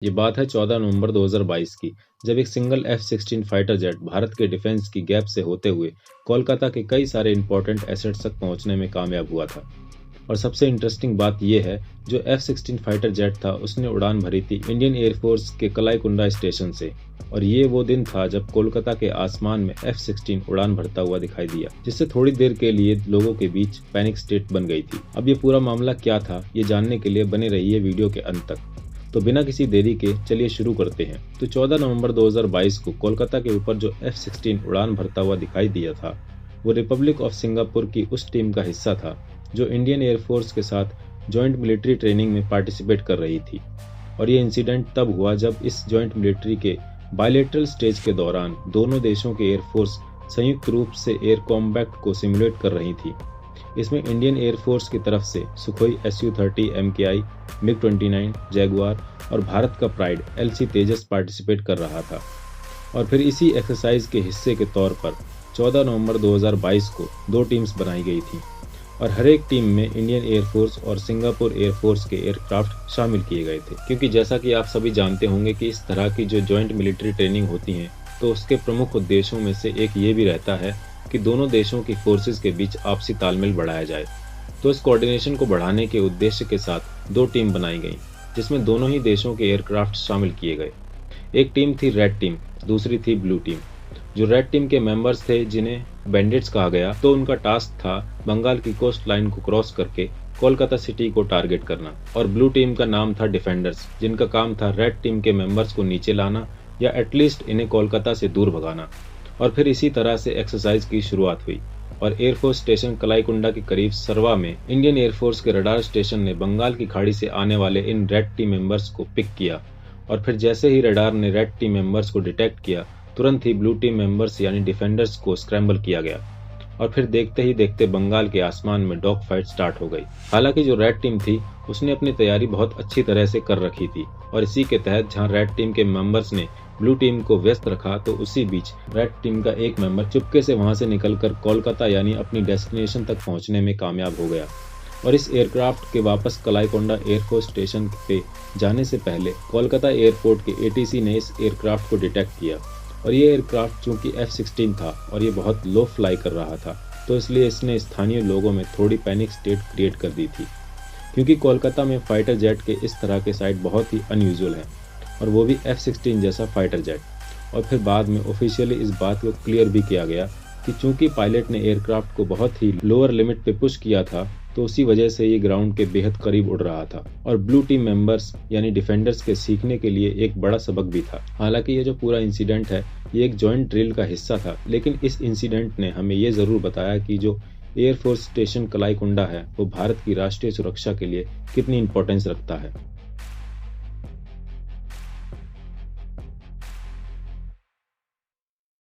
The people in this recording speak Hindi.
ये बात है 14 नवंबर 2022 की, जब एक single F-16 fighter jet Bharat के डिफेंस की गैप से होते हुए कोलकाता के कई सारे इंपॉर्टेंट एसेट्स तक पहुंचने में कामयाब हुआ था। और सबसे इंटरेस्टिंग बात यह है, जो F-16 फाइटर जेट था उसने उड़ान भरी थी इंडियन एयरफोर्स के कलाईकुंडा स्टेशन से। और ये वो दिन था जब कोलकाता के आसमान में F-16 उड़ान भरता हुआ दिखाई दिया, जिससे थोड़ी देर के लिए लोगों के बीच पैनिक स्टेट बन गई थी। अब ये पूरा मामला क्या था, ये जानने के लिए बने रहिए वीडियो के अंत तक। तो बिना किसी देरी के चलिए शुरू करते हैं। तो 14 नवंबर 2022 को कोलकाता के ऊपर जो F-16 उड़ान भरता हुआ दिखाई दिया था, वो रिपब्लिक ऑफ सिंगापुर की उस टीम का हिस्सा था जो इंडियन एयरफोर्स के साथ जॉइंट मिलिट्री ट्रेनिंग में पार्टिसिपेट कर रही थी। और ये इंसिडेंट तब हुआ जब इस जॉइंट मिलिट्री के बायलैटरल स्टेज के दौरान दोनों देशों के एयरफोर्स संयुक्त रूप से एयर कॉम्बैट को सिमुलेट कर रही थी। इसमें इंडियन एयरफोर्स की तरफ से Sukhoi Su-30 MKI, MiG-29, Jaguar और भारत का प्राइड LC तेजस पार्टिसिपेट कर रहा था। और फिर इसी एक्सरसाइज के हिस्से के तौर पर 14 नवंबर 2022 को दो टीम्स बनाई गई थी और हर एक टीम में इंडियन एयरफोर्स और सिंगापुर एयरफोर्स के एयरक्राफ्ट शामिल किए गए थे। क्योंकि जैसा कि आप सभी जानते होंगे कि इस तरह की जो जॉइंट मिलिट्री ट्रेनिंग होती है, तो उसके प्रमुख उद्देश्यों में से एक ये भी रहता है कि दोनों देशों की फोर्सेस के बीच आपसी तालमेल बढ़ाया जाए। तो इस कोऑर्डिनेशन को बढ़ाने के उद्देश्य के साथ दो टीम बनाई गई, जिसमें दोनों ही देशों के एयरक्राफ्ट शामिल किए गए। एक टीम थी रेड टीम, दूसरी थी ब्लू टीम। जो रेड टीम के मेंबर्स थे, जिन्हें बैंडिट्स कहा गया, तो उनका टास्क था बंगाल की कोस्ट लाइन को क्रॉस करके कोलकाता सिटी को टारगेट करना। और ब्लू टीम का नाम था डिफेंडर्स, जिनका काम था रेड टीम के मेंबर्स को नीचे लाना या एटलीस्ट इन्हें कोलकाता से दूर भगाना। और फिर इसी तरह से एक्सरसाइज की शुरुआत हुई और एयरफोर्स स्टेशन कलाईकुंडा के करीब सरवा में इंडियन एयरफोर्स के रडार स्टेशन ने बंगाल की खाड़ी से आने वाले इन रेड टीम मेंबर्स को पिक किया। और फिर जैसे ही रडार ने रेड टीम मेंबर्स को डिटेक्ट किया, तुरंत ही ब्लू टीम मेंबर्स यानी डिफेंडर्स को स्क्रैम्बल किया गया। और फिर देखते ही देखते बंगाल के आसमान में डॉग फाइट स्टार्ट हो गई। हालांकि जो रेड टीम थी उसने अपनी तैयारी बहुत अच्छी तरह से कर रखी थी और इसी के तहत जहां रेड टीम के मेंबर्स ने ब्लू टीम को व्यस्त रखा, तो उसी बीच रेड टीम का एक मेंबर चुपके से वहां से निकलकर कोलकाता यानी अपनी डेस्टिनेशन तक पहुंचने में कामयाब हो गया। और इस एयरक्राफ्ट के वापस कलाईकुंडा एयरफोर्स स्टेशन पे जाने से पहले कोलकाता एयरपोर्ट के ATC ने इस एयरक्राफ्ट को डिटेक्ट किया। और ये एयरक्राफ्ट चूंकि F-16 था और ये बहुत लो फ्लाई कर रहा था, तो इसलिए इसने स्थानीय लोगों में थोड़ी पैनिक स्टेट क्रिएट कर दी थी। क्योंकि कोलकाता में फाइटर जेट के इस तरह के साइट बहुत ही अनयूजुअल हैं, और वो भी F-16 जैसा फाइटर जेट। और फिर बाद में ऑफिशियली इस बात को क्लियर भी किया गया कि चूंकि पायलट ने एयरक्राफ्ट को बहुत ही लोअर लिमिट पे पुश किया था, तो उसी वजह से ये ग्राउंड के बेहद करीब उड़ रहा था। और ब्लू टीम मेंबर्स यानी डिफेंडर्स के सीखने के लिए एक बड़ा सबक भी था। हालांकि ये जो पूरा इंसिडेंट है, ये एक जॉइंट ड्रिल का हिस्सा था, लेकिन इस इंसिडेंट ने हमें ये जरूर बताया कि जो एयरफोर्स स्टेशन कलाईकुंडा है, वो भारत की राष्ट्रीय सुरक्षा के लिए कितनी इंपॉर्टेंस रखता है।